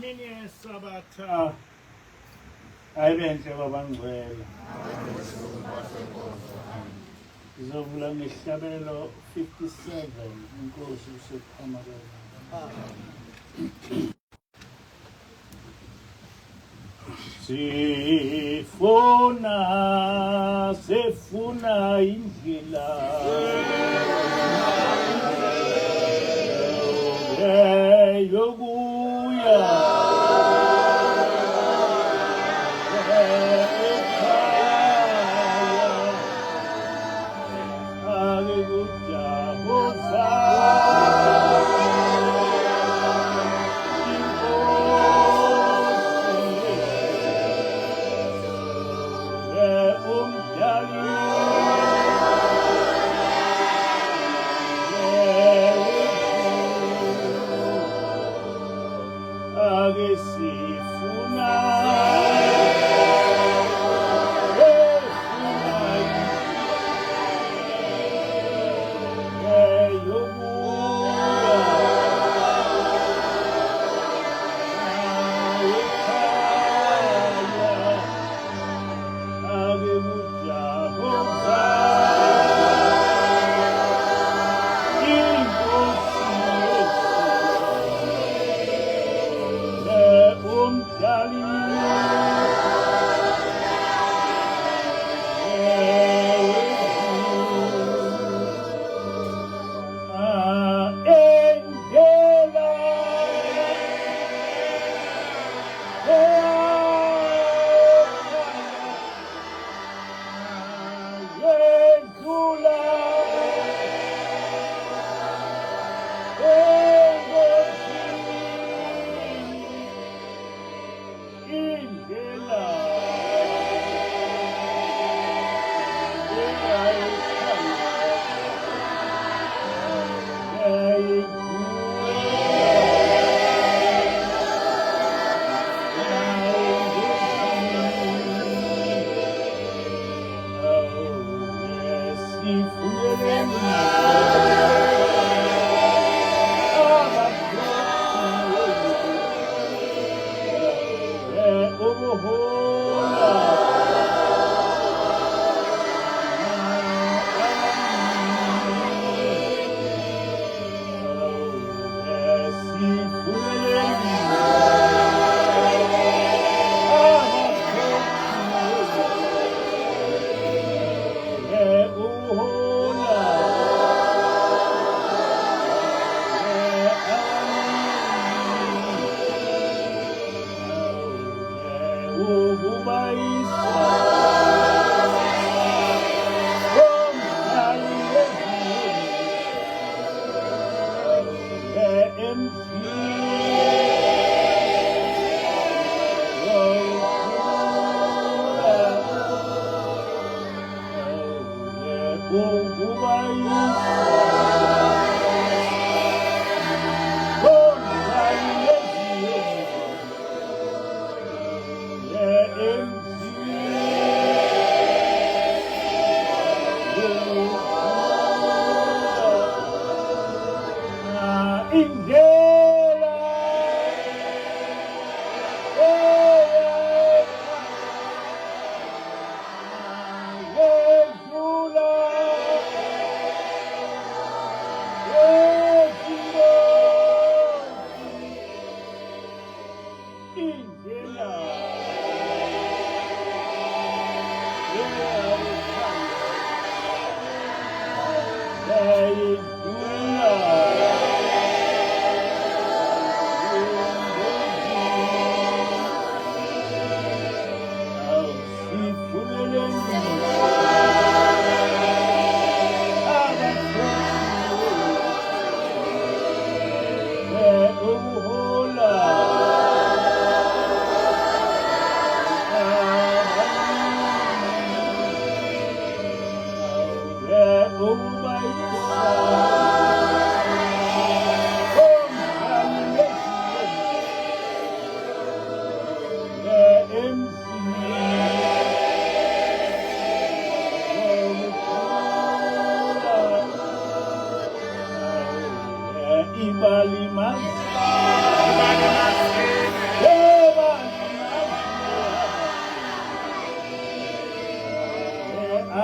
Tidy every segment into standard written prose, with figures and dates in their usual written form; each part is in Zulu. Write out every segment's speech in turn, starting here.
Emini Sabatha ayibenhle babangcwele. Izovula ngehlabelo 57 inkosi uSephamakazi. Sifuna indlela yokuya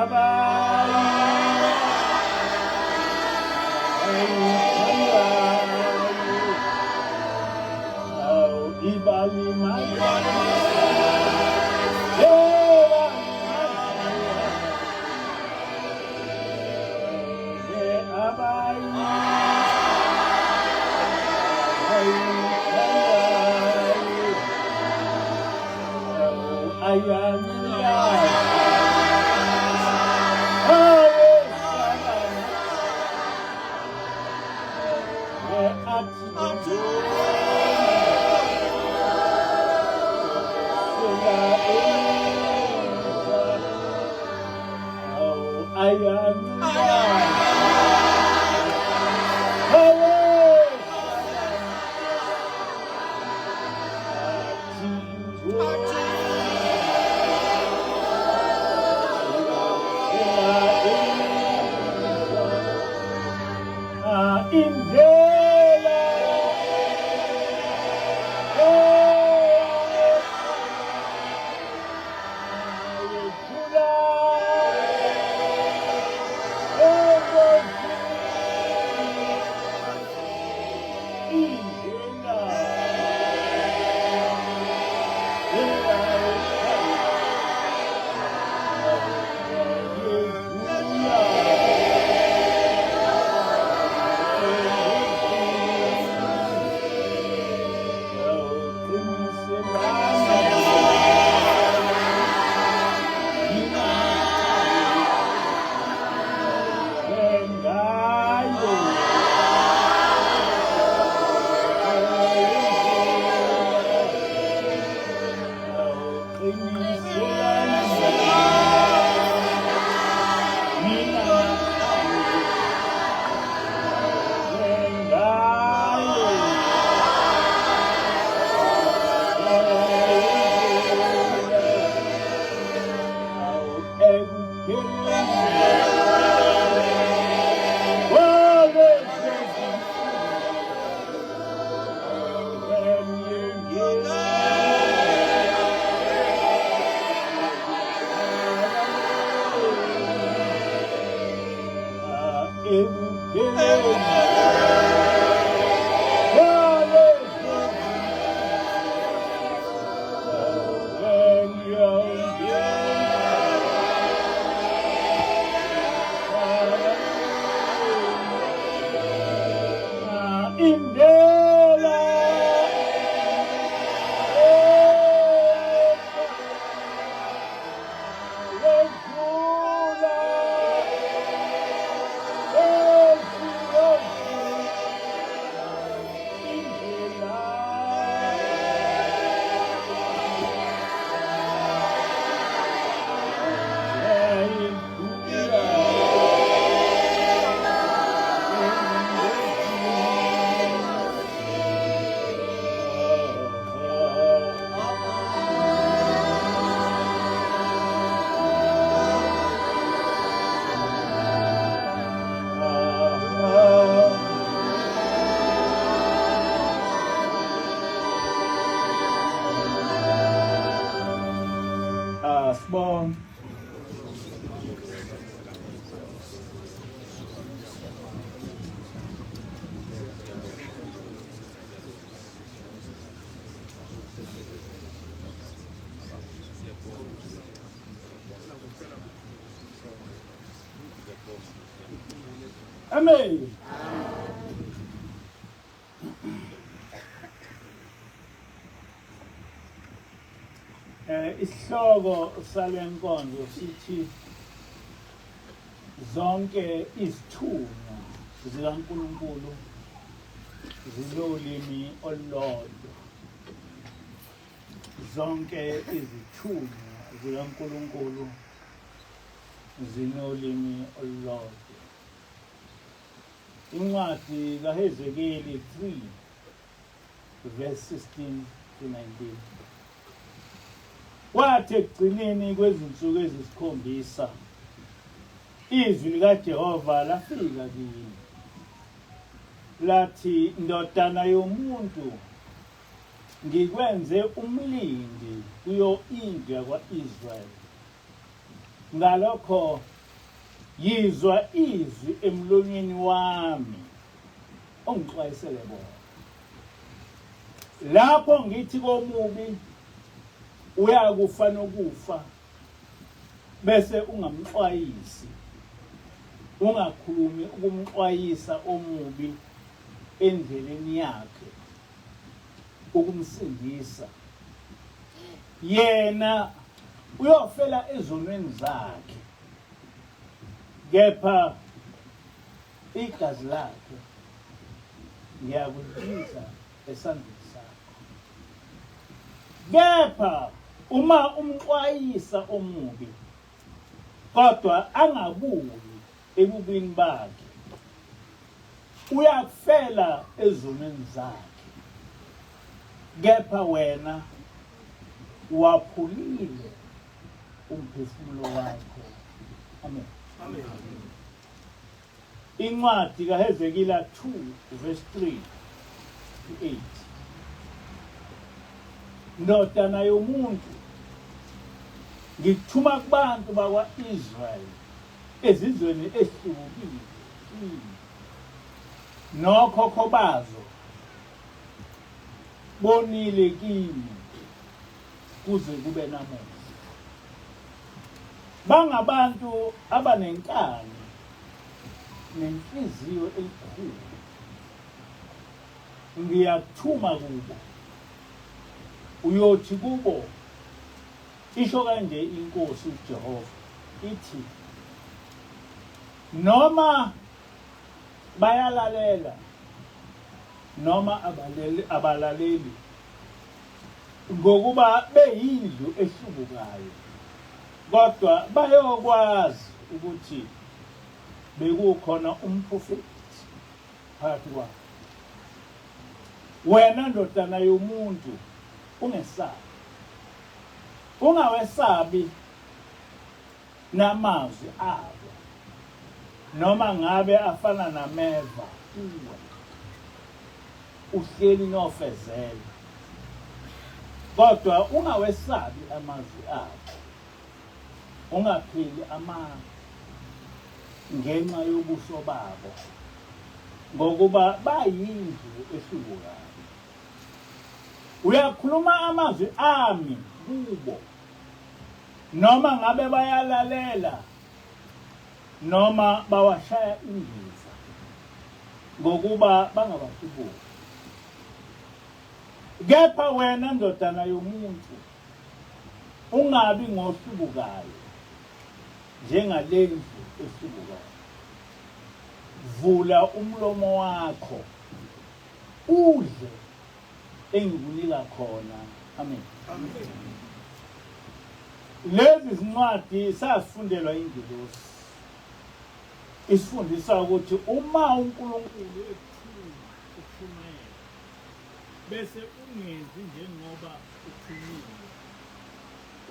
Sibonge. Amen. Isihloko salenkonzo sithi zonke izithunywa zikaNkulunkulu zilolimi olulodwa. Zonke izithunywa zikaNkulunkulu zinolimi olulodwa. Incwadi kaHezekeli 3 verse 16 to 19. Kwathi ekugcineni kwezinsuku ezisikhombisa izwi likaJehova lafika kimi lathi, ndodana yomuntu, ngikwenze umlindi kuyo indlu yakwa-Israyeli. Ngalokho yizwa izwi emlonyeni wami ongixwayisele bona. Lapho ngithi komubi uyakufa nokufa bese ungamxwayisi, ungakhulumi ukumxwayisa omubi endleleni yakhe ukumsindisa, yena uyofela ezonweni zakhe, kepha igazi lakhe ngiyakulibiza esandleni sakho. Kepha uma umxwayisa omubi kodwa angabuyi ebubini bakhe, uyakufela ezonweni zakhe, kepha wena waphulile umphefumulo wakho. Amen. Amen. Incwadi kaHezekila 2 verse 3 to 8. Ndodana yomuntu, ngikuthuma kubantu bakwa-Israyeli ezizweni ehlukile, nokhokho bazo bonile kimi kuze kube namuhla. Bangabantu abanenkani nenhliziyo elikhulu. Ngiyakuthuma kubo, uyothi kubo, isho kanje inkosi uJehova ithi, noma bayalalela noma abalaleli, ngokuba beyindlu ehlubukayo, kodwa bayokwazi ukuthi bekukhona umprofeti phakathi kwabo. Wena ndodana yomuntu, ungesabi, ungawesabi namazwi abo, noma ngabe afana nameva kuwe, uhleli nofezela, kodwa ungawesabi amazwi abo, ungaphili amanga ngenxa yobuso babo, ngokuba bayindlu ehlubukayo. Uyakhuluma amazwi ami kubo, noma ngabe bayalalela noma bawashaya indiza, ngokuba bangabahlubuki. Kepha wena ndodana yomuntu, ungabi ngohlubukayo njengale ndlu ehlubukayo. Vula umlomo wakho udle engikunika khona. Amen. Amen. Lezi zincwadi safundelwa ingelosi, isifundisa ukuthi uma uNkulunkulu ekuthumela bese ungenzi njengoba uthumile,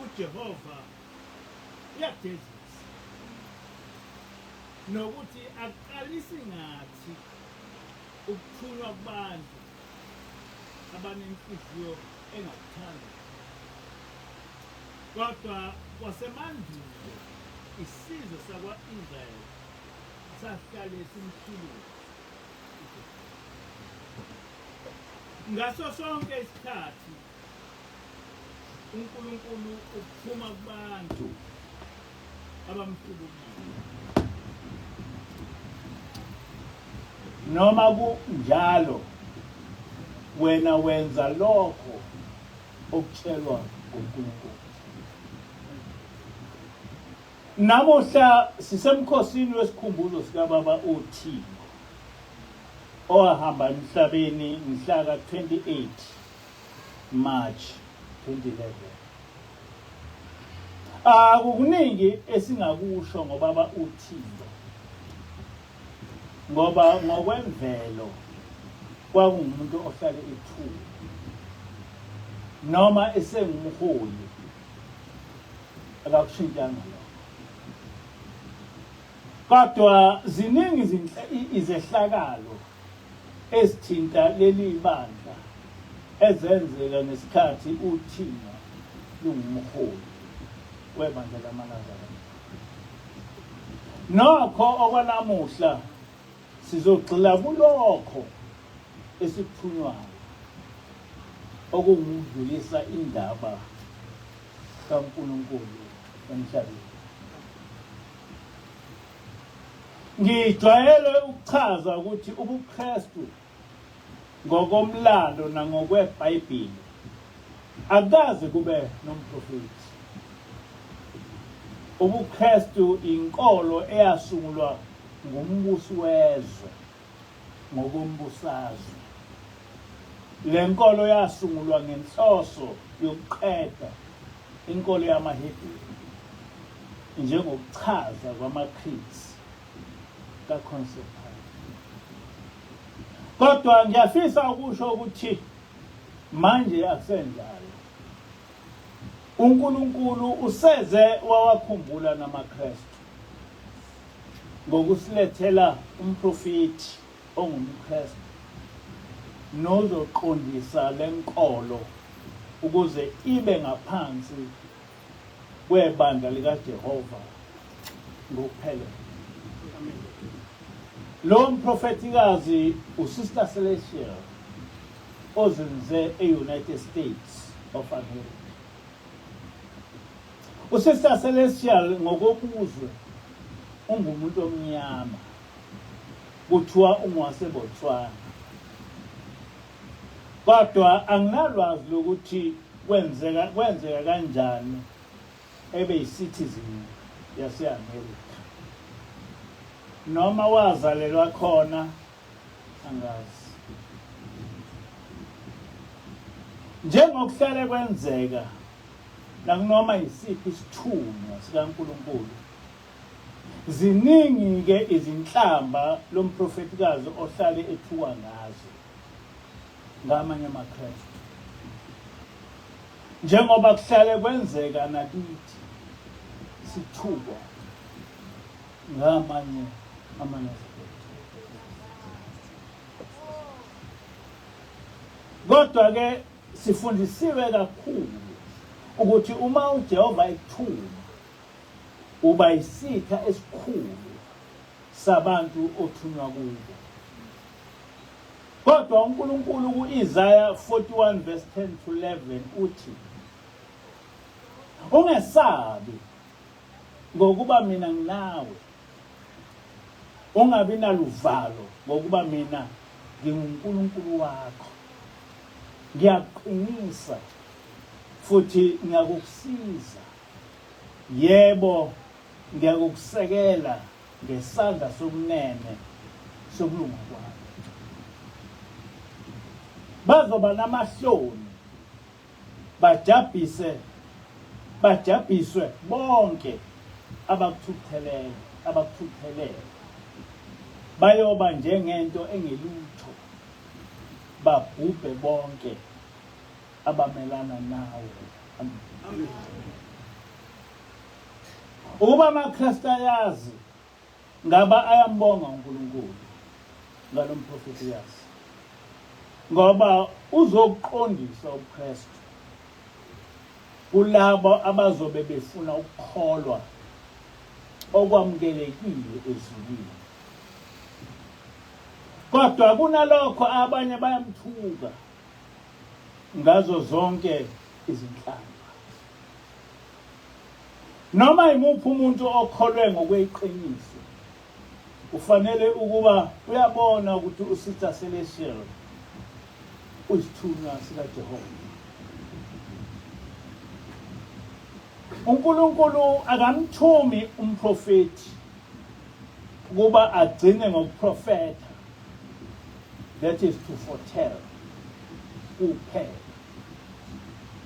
uJehova uyagezisa, nokuthi aqalisi ngathi ukuthunywa kubantu abanenhliziyo engakuthandi, kodwa kwasemandulo isizwe sakwa-Israyeli sahlale simhlulile. Ngaso sonke isikhathi uNkulunkulu uphuma kubantu abamhlulukile. Noma kunjalo, wena wenza lokho okutshelwa nguNkulunkulu. Namuhla sisemkhosini wesikhumbuzo sikaBaba uThixo owahamba emhlabeni mhla ka-28 March 2011. Kukuningi esingakusho ngoBaba uThixo, ngoba ngokwemvelo kwakungumuntu ohlale ethuka noma esengumholi, akakushintshanga lokho. Kodwa ziningi izehlakalo ezithinta leli bandla ezenzeka ngesikhathi uThixo lungumholi webandla lamaNazarene. nokho okwanamuhla sizogxila kulokho esithunywayo okungudlulisa indaba kaNkulunkulu emhlabeni. Ngijwayele ukuchaza ukuthi ubuKristu ngokomlando nangokweBhayibheli akaze kube nomprofeti. UbuKristu inkolo eyasungulwa ngumbusi wezwe ngokombusazwe. Le nkolo yasungulwa ngenhloso yokuqeda inkolo yamaHebheru njengokuchaza kwamaChrists kaConception. Kodwa ngiyafisa ukusho ukuthi manje akusenjalo. uNkulunkulu useze wawakhumbula namaKristu ngokusilethela umprofeti ongumKristu nozoqondisa lenkolo ukuze ibe ngaphansi kwebandla likaJehova ngokuphelele. Lo mprofetikazi uSister Celestial ozenze e-United States of America. uSister Celestial ngokobuzwe ungumuntu omnyama, kuthiwa ungwaseBotswana. Kodwa anginalwazi lokuthi kwenzeka kanjani ebe yi-citizen yase-America, noma wazalelwa khona angazi. Njengokuhlale kwenzeka nakunoma yisiphi isithunywa sikaNkulunkulu, ziningi-ke izinhlamba lomprofetikazi ohlale ethuka ngazo ngamanye amaKristu, njengoba kuhlale kwenzeka nakithi sithukwa ngamanye amaNazaretha. Kodwa-ke sifundisiwe kakhulu ukuthi uma uJehova ekuthuma uba yisitha esikhulu sabantu othunywa kubo. Kodwa uNkulunkulu ku-Isaiah 41 verse 10 to 11 uthi, ungesabi ngokuba mina nginawe, ungabi naluvalo ngokuba mina nginguNkulunkulu wakho, ngiyakuqinisa futhi ngiyakusiza, yebo ngiyakusekela ngesandla sokunene sokulunga kwami. Bazoba namahloni bajabhiswe bonke abakuthutheleyo, bayoba njengento engelutho, babhubhe bonke abamelana nawe. Amen. Ukuba amaKristu ayazi ngaba ayambonga uNkulunkulu ngalo mprofetikazi, ngoba uzokuqondisa uKristu kulabo abazobe befuna ukukholwa okwamukelekile ezulwini. Kodwa kunalokho abanye bayamthuka ngazo zonke izinhlanga. Noma imuphi umuntu okholwe ngokweqiniso ufanele ukuba uyabona ukuthi uSister Celestial uyisithunywa sikaJehova. uNkulunkulu akamthumi umprofeti ukuba agcine ngokuprofeta, that is to foretell kuphela,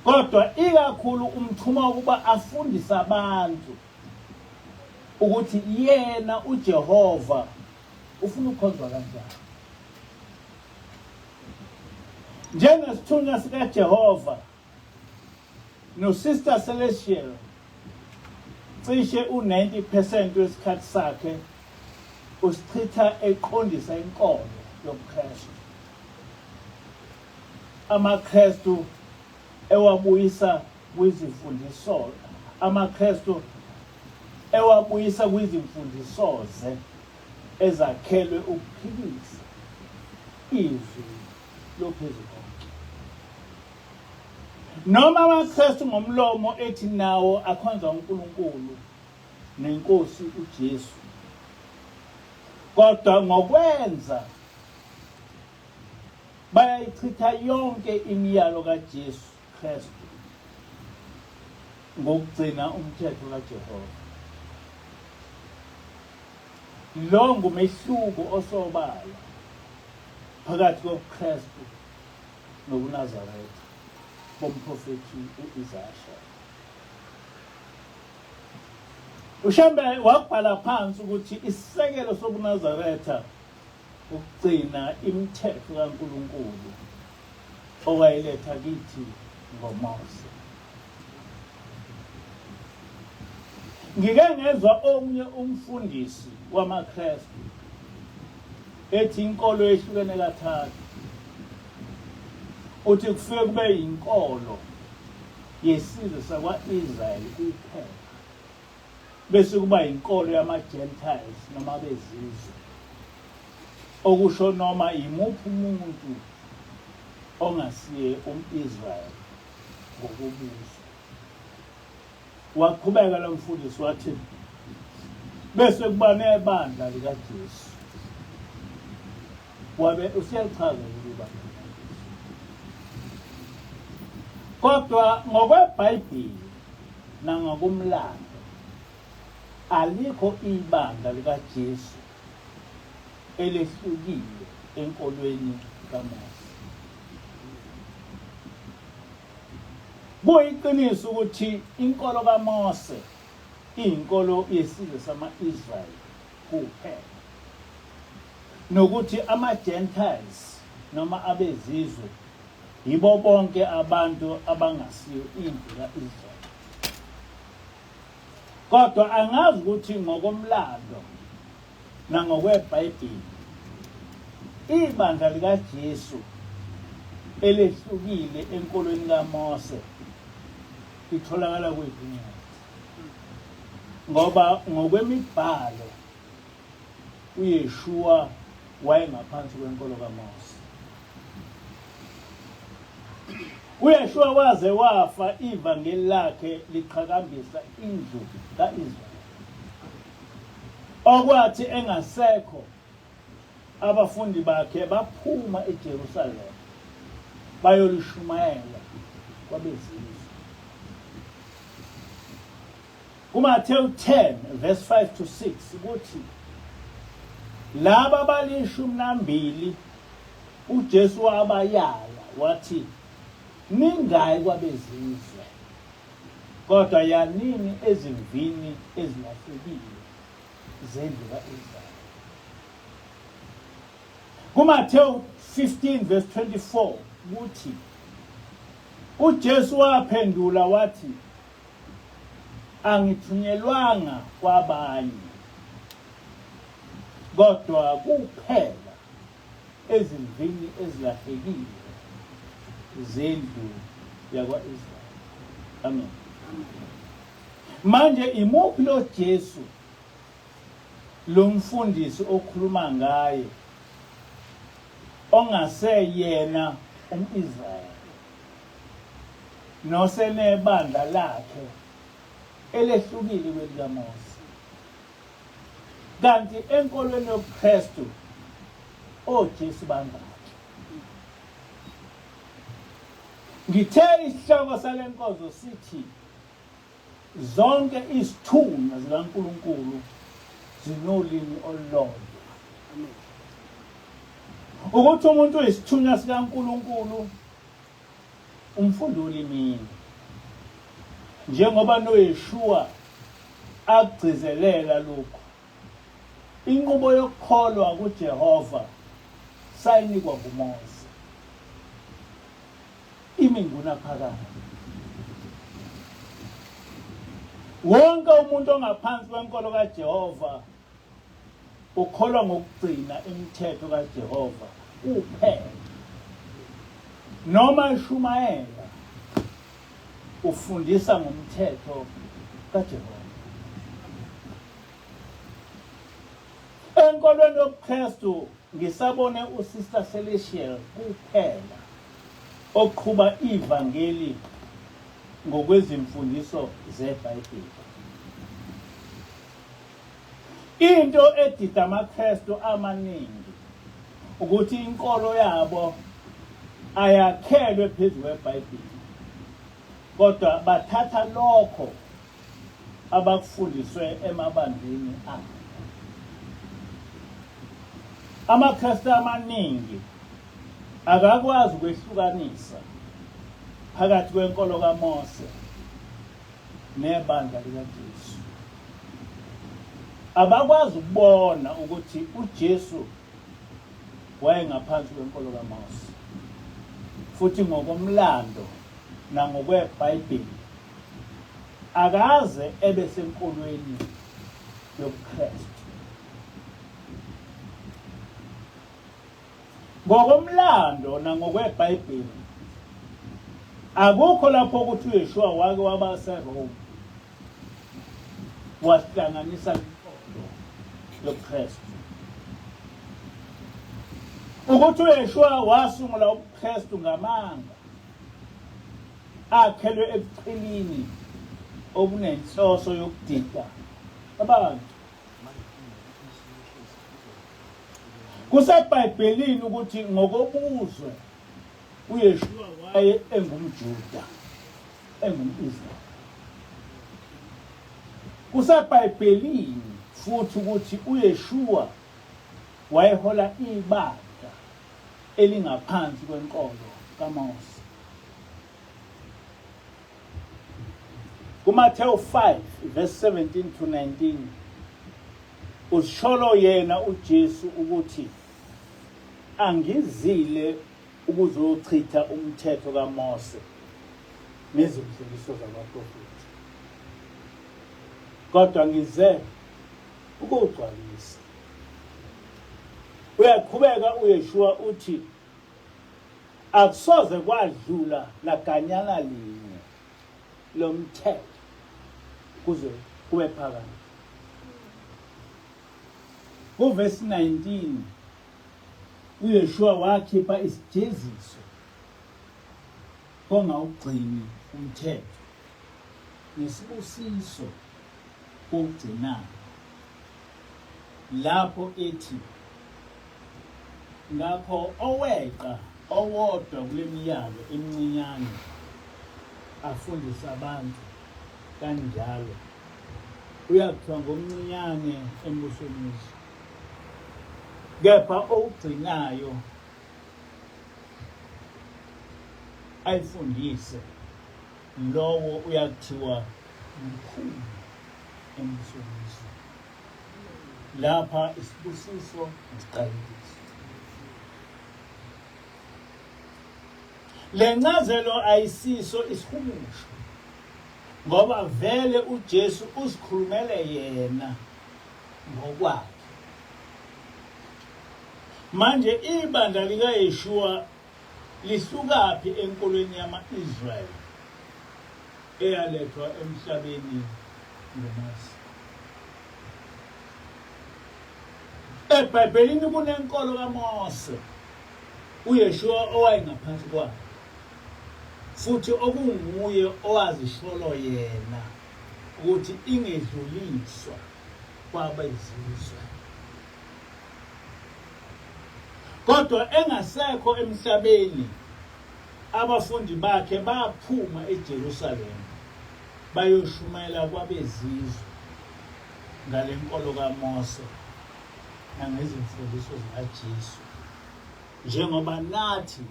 kodwa ikakhulu umthuma ukuba afundise abantu ukuthi yena uJehova ufuna ukukhonzwa kanjani. Njengesithunywa sikaJehova noSister Celestial cishe u-90% wesikhathi sakhe usichitha eqondisa inkolo yobuKristu. AmaKristu ewabuyisa kwizifundiso, AmaKristu ewabuyisa kwizimfundisoze ezakhelwe ukuphikisa izwi loPhezukonke. Noma amaKristu ngomlomo ethi nawo akhonza uNkulunkulu nenkosi uJesu, kodwa ngokwenza bayayichitha yonke imiyalo kaJesu Kristu ngokugcina umthetho kaJehova. Lo ngumehluko osobala phakathi koKristu nobuNazaretha bomprofethi uIsaya. uShambe wabhala phansi ukuthi isisekelo sobuNazaretha ukugcina imithetho kaNkulunkulu owayiletha kithi ngoMose. Ngike ngezwa omunye umfundisi wamaKristu ethi inkolo ehlukene kathathu. Uthi kufike kube inkolo yesizwe sakwa-Israyeli kuphela, bese kuba inkolo yama-Gentiles noma bezizwe, okusho noma yimuphi umuntu ongasiye um-Israyeli ngokubuza. Waqhubeka lo mfundisi wathi bese kuba nebandla likaJesu. Wabe usiyalichaza ukuba kodwa ngokweBhayibheli nangokumlando alikho ibandla likaJesu elehlukile enkolweni kaMose. Kuyiqiniso ukuthi inkolo kaMose iyinkolo yesizwe sama-Israyeli kuphela, nokuthi ama-Gentiles noma abezizwe yibo bonke abantu abangasiyo indlu ka-Israyeli. Kodwa angazi ukuthi ngokomlando nangokweBhayibheli ibandla likaJesu elehlukile enkolweni kaMose itholakala kwiphi na? Ngoba ngokwemibhalo uYeshua wayengaphansi kwenkolo kaMose. uYeshua waze wafa ivangeli lakhe liqhakambisa indlu kaIsrayeli, okwathi engasekho abafundi bakhe baphuma eJerusalema bayolishumayela kwabezizwe. kuMathewu 10 verse 5 to 6 kuthi laba abali12 uJesu wabayala wathi, ningayi kwabezizwe kodwa yanini ezimvini ezilahlekile zendlu kaIsrayeli. kuMathewu 15 verse 24 kuthi uJesu waphendula wathi, angithunyelwanga kwabanye kodwa kuphela ezimvini ezilahlekile zendlu yakwa-Israyeli. Amen. Manje imuphi lo Jesu lo mfundisi okhuluma ngaye ongaseyena umIsrayeli nosenebandla lakhe elehlukile kwelikaMose? Kanti enkolweni yobuKristu oJesu bangaki? Ngithe isihloko salenkonzo sithi zonke izithunywa zikaNkulunkulu zinolimi olulodwa. Ukuthi umuntu uyisithunywa sikaNkulunkulu umfundi ulimini, njengoba noYeshua agcizelela lokho. Inqubo yokukholwa kuJehova sayinikwa nguMose, iminguna phakathi. Wonke umuntu ongaphansi kwenkolo kaJehova ukholwa ngokugcina imithetho kaJehova kuphela, noma ishumayela ufundisa ngomthetho kaJehova. enkolweni yobuKristu ngisabone uSister Celestial kuphela oqhuba ivangeli ngokwezimfundiso zeBhayibheli. Into edida amaKristu amaningi ukuthi inkolo yabo ayakhelwe phezu kweBhayibheli, kodwa bathatha lokho abakufundiswe emabandleni abo. AmaKristu amaningi akakwazi ukwehlukanisa phakathi kwenkolo kaMose nebandla likaJesu. Abakwazi ukubona ukuthi uJesu wayengaphansi kwenkolo kaMose, futhi ngokomlando nangokweBhayibheli akaze ebe senkolweni yobuKristu. Ngokomlando nangokweBhayibheli akukho lapho ukuthi uYeshua wake waba seRome wahlanganisa inkolo yobuKristu. Ukuthi uYeshua wasungula ubuKristu ngamanga akhelwe ebuqilini obunenhloso yokudida abantu. KuseBhayibhelini ukuthi ngokobuzwe uYeshua waye engumJuda, engumIsrael. KuseBhayibhelini futhi ukuthi uYeshua wayehola ibandla elingaphansi kwenkolo kaMose. KuMathewu 5 verse 17 to 19 usholo yena uJesu ukuthi angizile ukuzochitha umthetho kaMose nezimfundiso zabaprofeti, kodwa ngize ukugcwalisa. Uyaqhubeka uYeshua uthi akusoze kwadlula laganyana linye lomthetho kuze kube phakade. Kuverse 19 uYeshua wakhipha isijeziso ongawugcini umthetho nesibusiso kokugcinayo, lapho ethi ngakho oweqa owodwa kule miyalo emincane afundisa abantu kanjalo uyakuthiwa ngomncinyane embusweni wezulu, kepha ogcinayo ayifundise lowo uyakuthiwa mkhulu embusweni wezulu. Lapha isibusiso isiqalekiso. Le ncazelo ayisiso isihumusho, ngoba vele uJesu usikhulumele yena ngokwakhe. Manje ibandla likaYeshua lisukaphi enkolweni yama-Israyeli eyalethwa emhlabeni ngoMose? EBhayibhelini kunenkolo kaMose, uYeshua owayengaphansi kwayo, futhi okunguye owazisholo yena ukuthi ingedluliswa kwabezizwe. Kodwa engasekho emhlabeni, abafundi bakhe baphuma eJerusalema bayoshumayela kwabezizwe ngalenkolo kaMose nangezimfundiso zikaJesu, njengoba nathi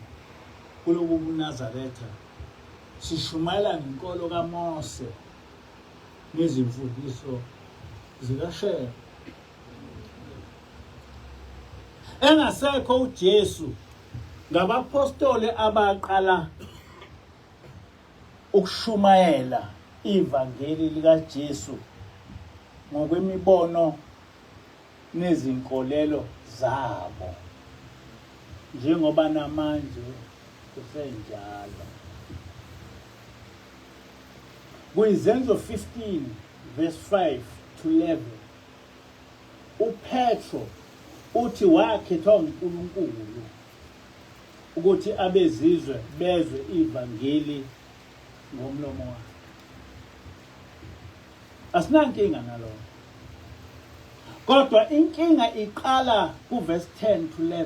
kulobu buNazaretha sishumayela ngenkolo kaMose nezimfundiso zikaShemaya. Engasekho uJesu, ngabapostoli abaqala ukushumayela ivangeli likaJesu ngokwemibono nezinkolelo zabo, njengoba namanje kusenjalo. Kuyizenzo 15 verse 5 to 11 uPetro uthi wakhethwa uNkulunkulu ukuthi abezizwe bezwe ivangeli ngomlomo wakhe. Asinankinga nalokho. Kodwa inkinga iqala kuverse 10 to 11.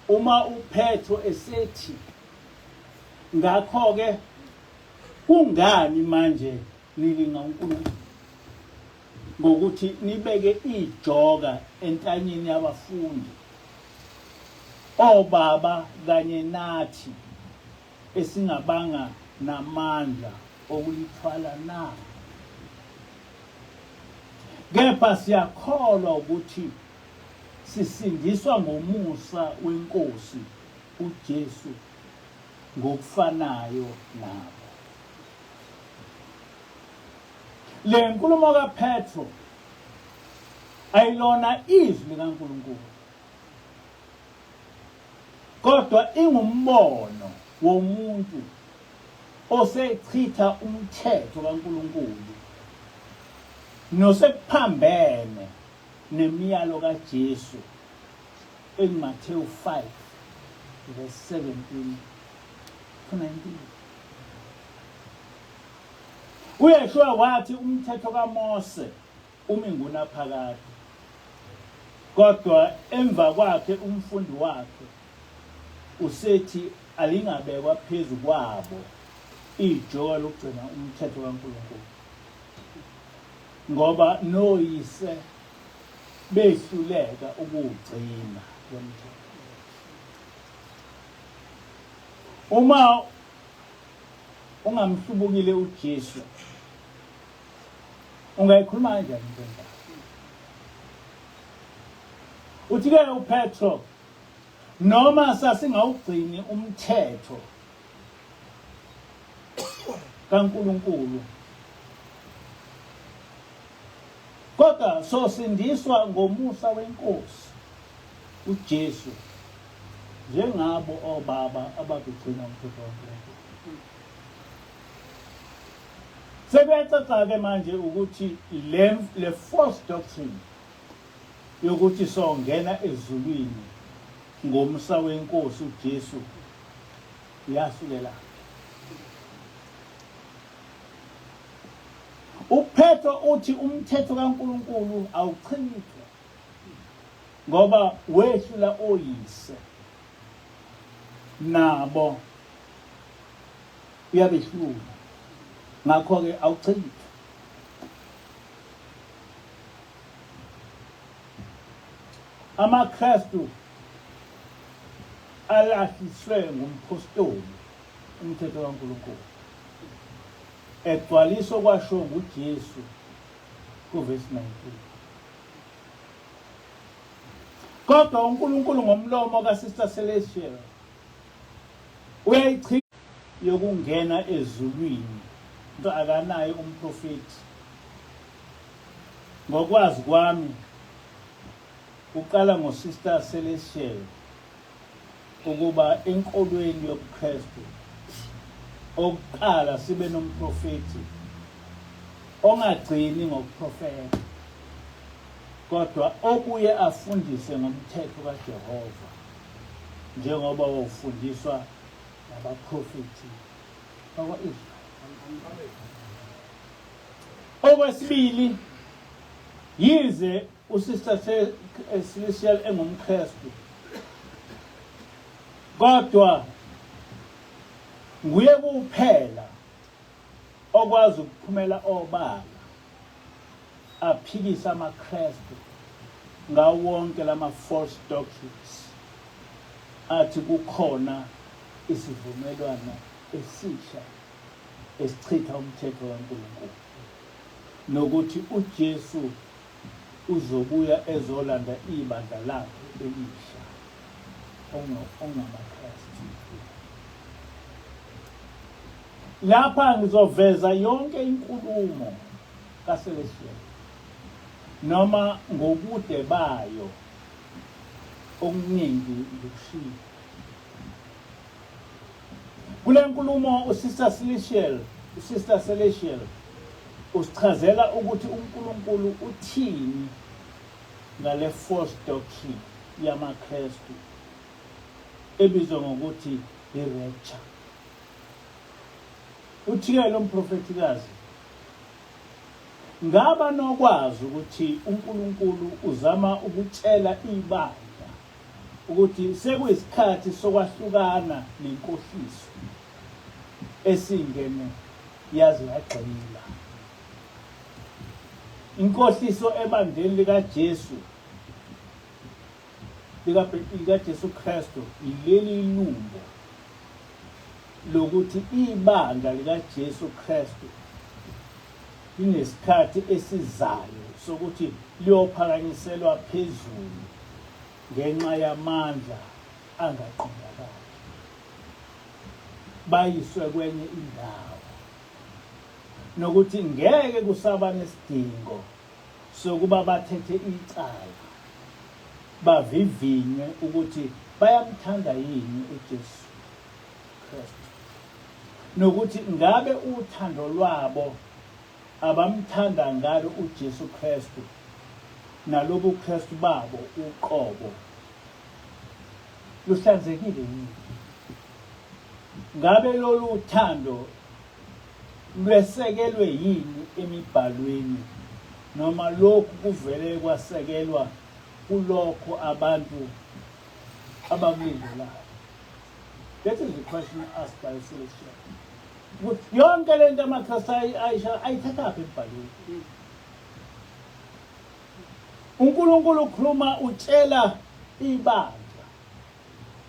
Uma uPetro esethi ngakho ke kungani manje lilinga uNkulunkulu ngokuthi nibeke ijoka entanyeni yabafundi, obaba kanye nathi esingabanga namandla okulithwala na. Kepha siyakholwa ukuthi sisindiswa ngomusa weNkosi uJesu ngokufanayo nabo. Le nkulumo kaPetro ayilona izwi likaNkulunkulu, kodwa ingumbono womuntu osechitha umthetho kaNkulunkulu nosekuphambene nemiyalo kaJesu eMathewu 5 verse 17 to 19. UYeshua wathi umthetho kaMose umi ngunaphakade, kodwa emva kwakhe umfundi wakhe usethi alingabekwa phezu kwabo ijoka lokugcina umthetho kaNkulunkulu, ngoba noyise behluleka ukuwugcina lomthetho. Uma ungamhlubukile uJesu, ungayikhuluma kanjani into endala? Uthi-ke uPetro, noma sasingawugcini umthetho kaNkulunkulu, kodwa sosindiswa ngomusa weNkosi uJesu njengabo obaba ababugcina umthetho kaNkulunkulu. Sebecaca-ke manje ukuthi le false doctrine yokuthi songena ezulwini ngomusa weNkosi uJesu yasukela. uPetro uthi umthetho kaNkulunkulu awuchithwe ngoba wehlula oyise nabo uyabehlula, ngakho-ke awuchithwe. AmaKristu alahliswe ngumphostoli umthetho kaNkulunkulu, egcwaliswa kwasho nguJesu kuverse 19. Kodwa uNkulunkulu ngomlomo kaSister Celestial uyayichitha yokungena ezulwini, into akanayo umprofeti. Ngokwazi kwami uqala ngoSister Celestial ukuba enkolweni yobuKristu okuqala sibe nomprofeti ongagcini ngokuprofeta, kodwa obuye afundise ngomthetho kaJehova njengoba wawufundiswa nabaprofeti bakwa-Israyeli. Okwesibili, yize uSister Celestial engumKristu, kodwa nguye kuphela okwazi ukuphumela obala aphikisa amaKristu ngawo wonke lama false doctrines athi kukhona isivumelwano esisha esichitha umthetho kaNkulunkulu, nokuthi uJesu uzobuya ezolanda ibandla lakhe elisha ongamaKristu. Lapha ngizoveza yonke inkulumo kaCelestial noma ngobude bayo okuningi ngokushiya. Kule nkulumo uSister Celestial usichazela ukuthi uNkulunkulu uthini ngale false doctrine yamaKristu ebizwa ngokuthi i-rapture. Uthi-ke lo mprofetikazi, ngaba nokwazi ukuthi uNkulunkulu uzama ukutshela ibandla ukuthi sekuyisikhathi sokwahlukana nenkohliso esingene yaze yagxila. Inkohliso ebandleni likaJesu likaJesu Kristu ileli lumbo lokuthi ibandla likaJesu Kristu linesikhathi esizayo sokuthi liyophakanyiselwa phezulu ngenxa yamandla angaqondakali, bayiswe kwenye indawo, nokuthi ngeke kusaba nesidingo sokuba bathethe icala bavivinywe ukuthi bayamthanda yini uJesu Kristu, nokuthi ngabe uthando lwabo abamthanda ngalo uJesu Kristu nalobu Kristu babo uqobo luhlanzekile yini? Ngabe lolu uthando lwesekelwe yini emibhalweni, noma lokhu kuvele kwasekelwa kulokho abantu abakulindelayo? That is the question asked by Celestial. Yonke le nto amaKristu ayithathaphi emibhalweni. uNkulunkulu ukhuluma utshela ibandla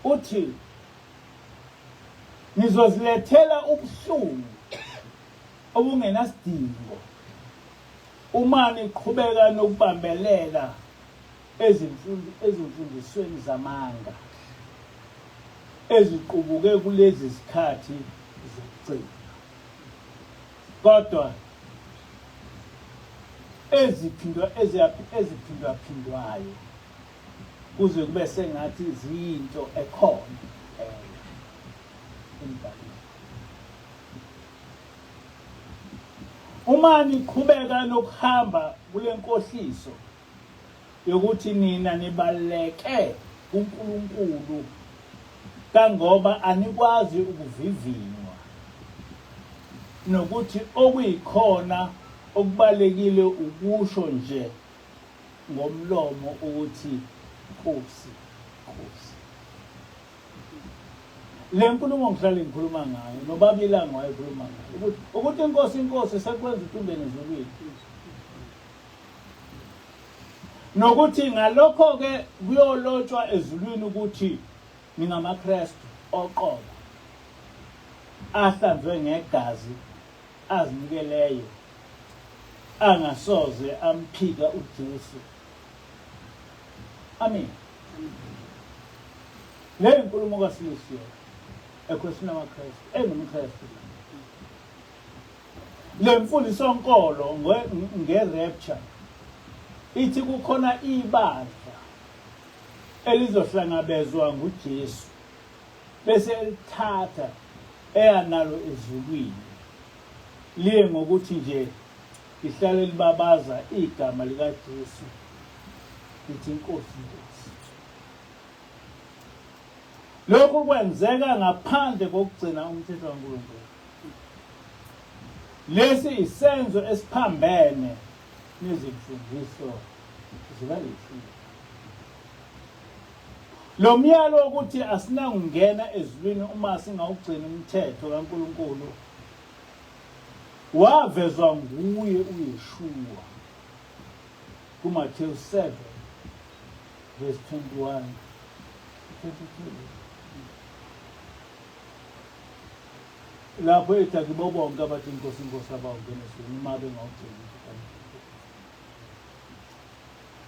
uthi ngizozilethela ubuhlungu obungenasidingo uma niqhubeka nokubambelela ezimfundisweni zamanga eziqubuke kulezi zikhathi zokugcina, kodwa eziphindwaphindwayo kuze kube sengathi ziyinto ekhona embhalweni. Uma niqhubeka nokuhamba kule nkohliso yokuthi nina nibaleke uNkulunkulu kangoba anikwazi ukuvivinywa, nokuthi okuyikhona okubalekile ukusho nje ngomlomo ukuthi Nkosi, Nkosi. Le nkulumo ngihlale ngikhuluma ngayo nobabilanga wayekhuluma ngayo ukuthi Nkosi, Nkosi sekwenza ukuthi ungene ezulwini, nokuthi ngalokho-ke kuyolotshwa ezulwini ukuthi ningamaKristu oqobo ahlanzwe ngegazi azinikeleyo, angasoze amphika uJesu. Amen. Le nkulumo kaSilisiwe ekhosini lamaKristu engumKristu, le mfundiso nkolo nge-rapture ithi kukhona ibandla elizohlangabezwa nguJesu bese lithatha eyanalo ezulwini, liye ngokuthi nje lihlale libabaza igama likaJesu lithi Nkosi, Nkosi. Lokhu kwenzeka ngaphandle kokugcina umthetho kaNkulunkulu. Lesi isenzo esiphambene nezimfundiso zikaYeshua. Lo myalo ukuthi asinakungena ezulwini uma singawugcina umthetho kaNkulunkulu wavezwa nguye uYeshua kuMathewu 7 verse 21 22. Lapho ethi akibo bonke abathi Nkosi, Nkosi abawungena ezulwini uma bengawugcina umthetho.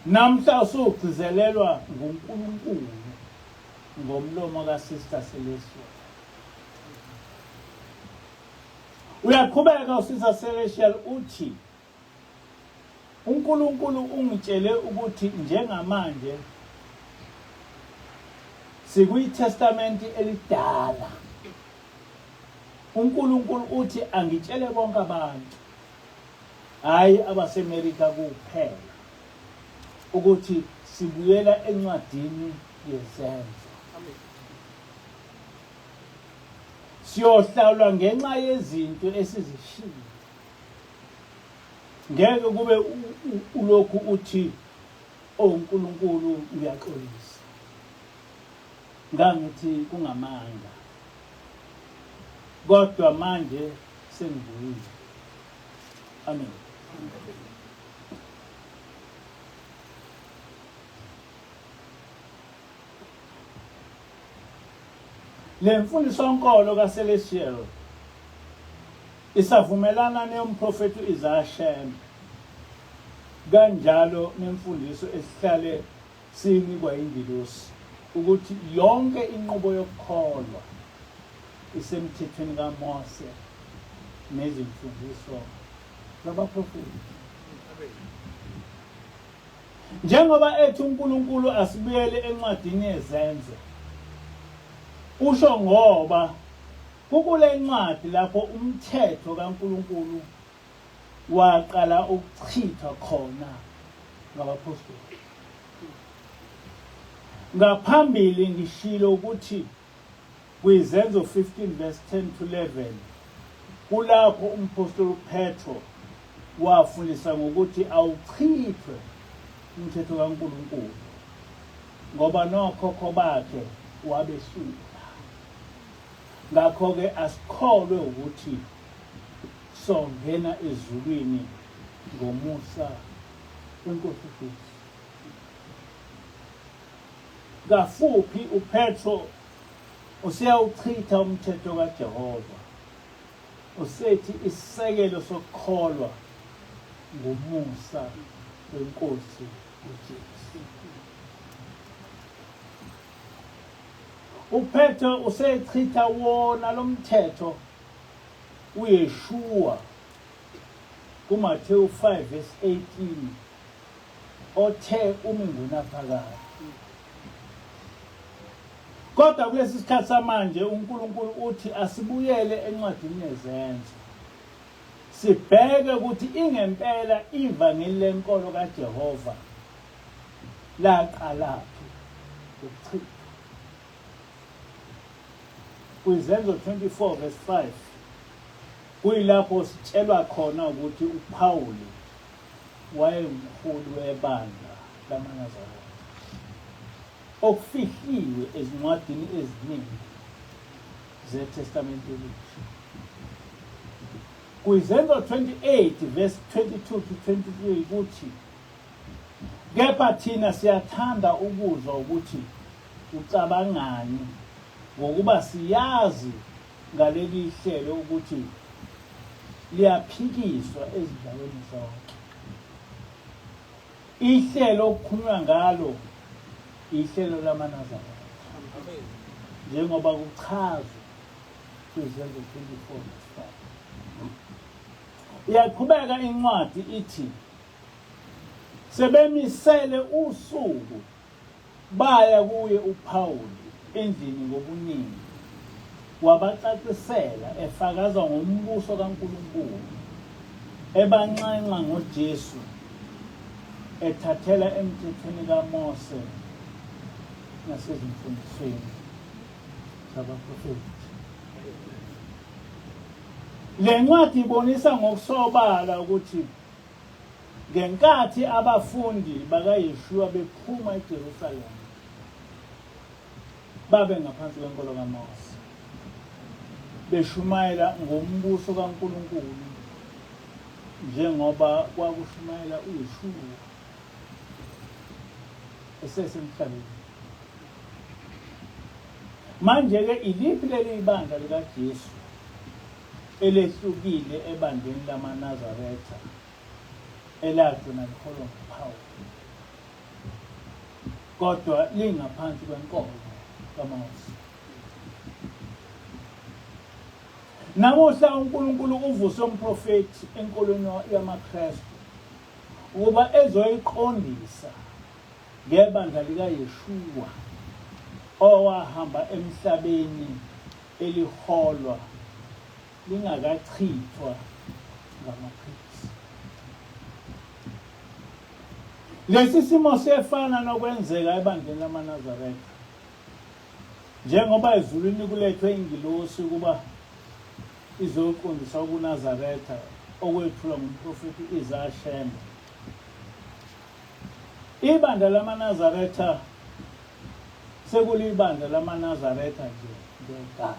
Namhla usugcizelelwa nguNkulunkulu ngomlomo kaSister Celestial. Uyaqhubeka uSister Celestial uthi uNkulunkulu ungitshele ukuthi njengamanje sikuyiTestamenti elidala. uNkulunkulu uthi angitshele bonke abantu, hayi abaseMelika kuphela, ukuthi sibuyela encwadini yezenzo. Siyohlawulwa ngenxa yezinto esizishilo. Ngeke kube ulokhu uthi uNkulunkulu uyaxolisa. Ngangithi kungamanga. Kodwa manje sengivuyile. Amen. Le mfundiso yonkolo kaCelestial isavumelana nomprofeti uIsaiah kanjalo nemfundiso esihlale sinikwa ingilosi ukuthi yonke inqubo yokukholwa isemthethweni kaMose nezimfundiso zabaprofeti. Njengoba ethi uNkulunkulu asibuyele encwadini yezenzo, usho ngoba kukule ncwadi lapho umthetho kaNkulunkulu waqala ukuchithwa khona ngabapostoli. Ngaphambili ngishilo ukuthi kwizenzo 15 verse 10 to 11 kulapho umpostoli uPetro wafundisa ngokuthi awuchithwe umthetho kaNkulunkulu ngoba nokhokho bakhe wabesula. Ngakho-ke asikholwe ukuthi songena ezulwini ngomusa weNkosi uJesu. Ngafuphi uPetro usiyawuchitha umthetho kaJehova. Usethi isisekelo sokukholwa ngomusa weNkosi uJesu. uPetro usechitha wona lo mthetho uYeshua kuMathewu 5 verse 18 othe uminguna phakathi. Kodwa kulesi sikhathi samanje uNkulunkulu uthi asibuyele encwadini yezenzo. Sibheke ukuthi ingempela ivangeli lenkolo kaJehova laqalaphi ukuchitha. Kwizenzo 24 verse 5 kuyilapho sitshelwa khona ukuthi uPawuli wayengumholi webandla lamaNazaretha okufihliwe ezincwadini eziningi zeTestamente Elisha. Kwizenzo 28 verse 22 to 23 kuthi kepha thina siyathanda ukuzwa ukuthi ucabangani ngokuba siyazi ngaleli hlelo ukuthi liyaphikiswa ezindaweni zonke. Ihlelo okukhulunywa ngalo ihlelo lamaNazaretha. Amen. Njengoba kuchazwe kwizenzo 24 verse 5. Iyaqhubeka incwadi ithi sebemisele usuku baya kuye uPawuli endlini ngobuningi wabacacisela efakaza ngombuso kaNkulunkulu ebanxenxa ngoJesu ethathela emthethweni kaMose nasezimfundisweni zabaprofeti. Le ncwadi ibonisa ngokusobala ukuthi ngenkathi abafundi bakaYeshua bephuma eJerusalema babe ngaphansi kwenkolo kaMose beshumayela ngombuso kaNkulunkulu njengoba kwakushumayela uYeshua esesemhlabeni. Manje-ke iliphi leli bandla likaJesu elehlukile ebandleni lamaNazaretha elagcina likholwa nguPawuli kodwa lingaphansi kwenkolo kaMose? Namuhla uNkulunkulu uvuse umprofeti enkolweni yamaKristu ukuba ezoyiqondisa ngebandla likaYeshua owahamba emhlabeni eliholwa lingakachithwa ngamaKristu. Lesi simo siyefana nokwenzeka ebandleni lamaNazaretha. Njengoba ezulwini kulethwe ingilosi kuba izoqondisa kuNazaretha okwethulwa ngumprofeti Isaiah Shembe. Ibandla lamaNazaretha sekulibandla lamaNazaretha nje ngegama.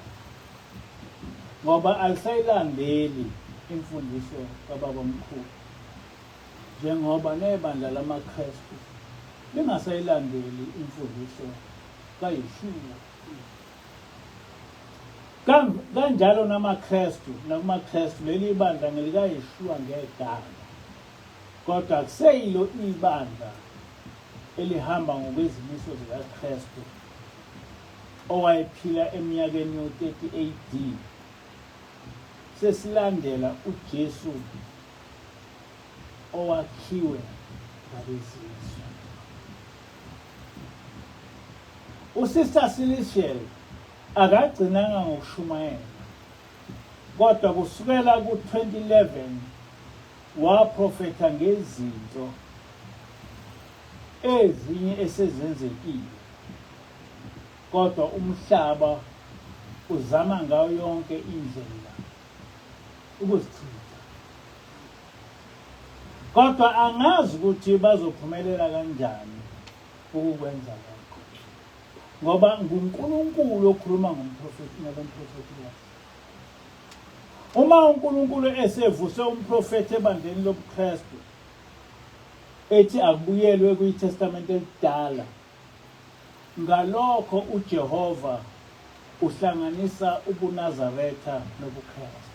Ngoba alisayilandeli imfundiso kababamkhulu. Njengoba nebandla lamaKristu lingasayilandeli imfundiso kaYeshua. Kanjalo namaKristu nakumaKristu leli bandla ngelikaYeshua ngegama. Kodwa akuseyilo ibandla elihamba ngokwezimiso zikaKristu owayephila eminyakeni yo-30 AD. Sesilandela uJesu owakhiwe ngabezizwe. USister Celestial akagcinanga ngokushumayela, kodwa kusukela ku-2011 waprofetha ngezinto ezinye esezenzekile, kodwa umhlaba uzama ngayo yonke indlela ukuzichitha. Kodwa angazi ukuthi bazophumelela kanjani ukukwenza lokho, ngoba nguNkulunkulu okhuluma ngomprofeti nabomprofeti bakhe. Uma uNkulunkulu esevuse umprofeti ebandleni lobuKristu ethi akubuyelwe kwiTestament elidala, ngalokho uJehova uhlanganisa ubuNazaretha nobuKristu.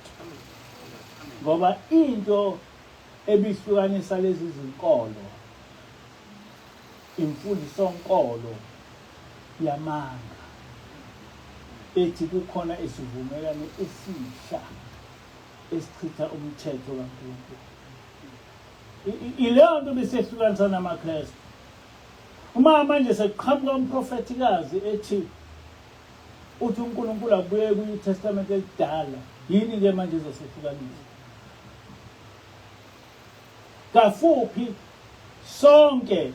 Ngoba into ebihlukanisa lezi zinkolo imfundisonkolo yamanga ethi kukhona isivumelwano esisha esichitha umthetho kaNkulunkulu. Ileyo nto besehlukanisa namaKristu. Uma manje sekuqhamuka umprofetikazi ethi uthi uNkulunkulu abuye kwiTestament elidala, yini ke manje izosehlukanisa? Kafuphi sonke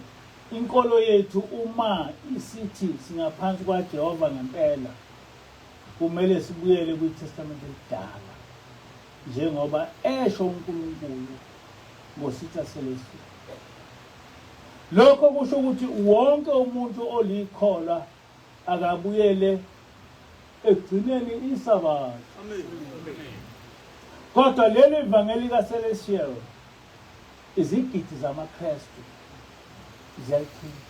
inkolo yethu uma isithi singaphansi kwaJehova ngempela, kumele sibuyele kwiTestament elidala njengoba esho uNkulunkulu ngositha Celestial. Lokho kusho ukuthi wonke umuntu olikholwa akabuyele ekugcineni isabatha. Amen. Kodwa leli ivangeli kaCelestial izigidi zamaKristu ziyalichitha.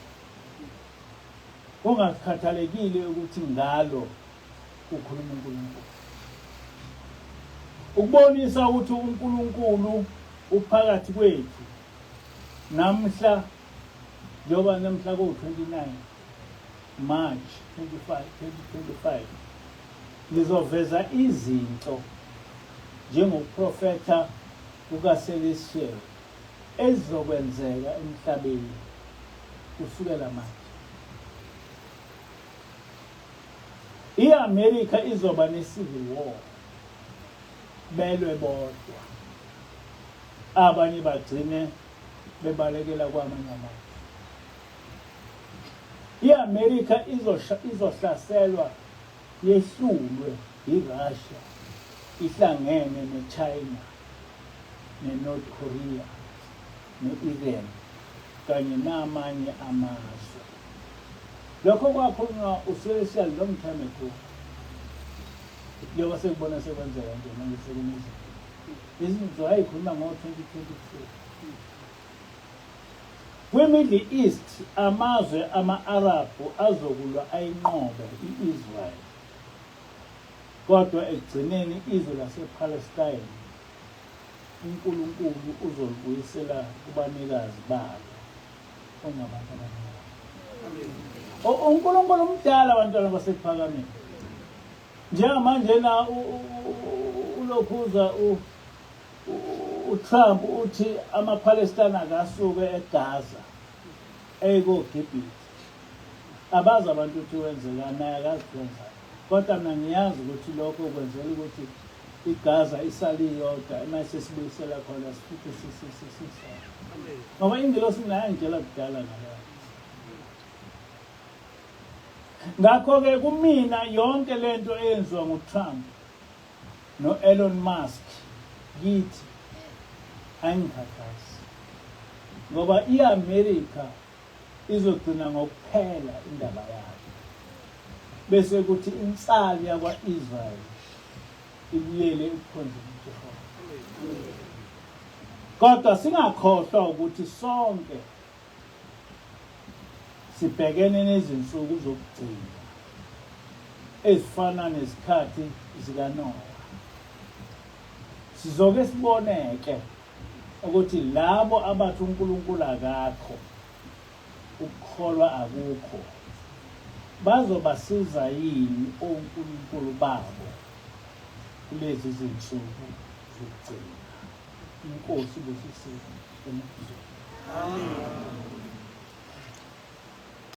Kungakhathalekile ukuthi ngalo ukhuluma uNkulunkulu. Ukubonisa ukuthi uNkulunkulu uphakathi kwethu namhla, njengoba namhla ku-29 March 2025 ngizoveza izinto njengoprofeta kukaCelestial ezizokwenzeka emhlabeni kusukela manje. I-America izoba ne-civil war, belwe bodwa, abanye bagcine bebalekela kwamanye amazwe. I-America izohlaselwa yehlulwe iRussia, ihlangene neChina, neNorth Korea, ne-Iran kanye namanye amazwe. Lokho kwakhulunywa uCelestial long time ago. Njengoba sekubona sekwenzeka nje manje sekuningi. Izinto ayikhuluma ngo-2024. Kwi-Middle East amazwe ama-Arabhu azokulwa ayinqobe i-Israel. Kodwa ekugcineni izwe lasePalestine uNkulunkulu uzolibuyisela kubanikazi balo ongabantu abaningi. uNkulunkulu umdala abantwana basephakameni. Njengamanje na ulokhuza uTrump uthi amaPalestina akasuke eGaza eyiKoGibhithe. Abazi abantu ukuthi wenzeka naye akazi kwenza. Kodwa mina ngiyazi ukuthi lokho kwenzela ukuthi iGaza isaliyodwa mase sibuyisela khona sifuthi sisona ngoba ingelosi nayo ngitshela kudala ngala. Ngakho-ke kumina yonke lento eyenziwa nguTrump no-Elon Musk kithi ayingikhathazi ngoba i-America izogcina ngokuphela indaba yayo bese kuthi insali yakwa-Israel ibuyele ukukhonza uJehova. Kodwa singakhohlwa ukuthi sonke sibhekene nezinsuku zokugcina ezifana nesikhathi zikaNoah. Sizoke siboneke ukuthi labo abathi uNkulunkulu akakho, ukukholwa akukho, bazobasiza yini onkulunkulu babo kulezi zinsuku zokugcina. Inkosi busisize. Amen.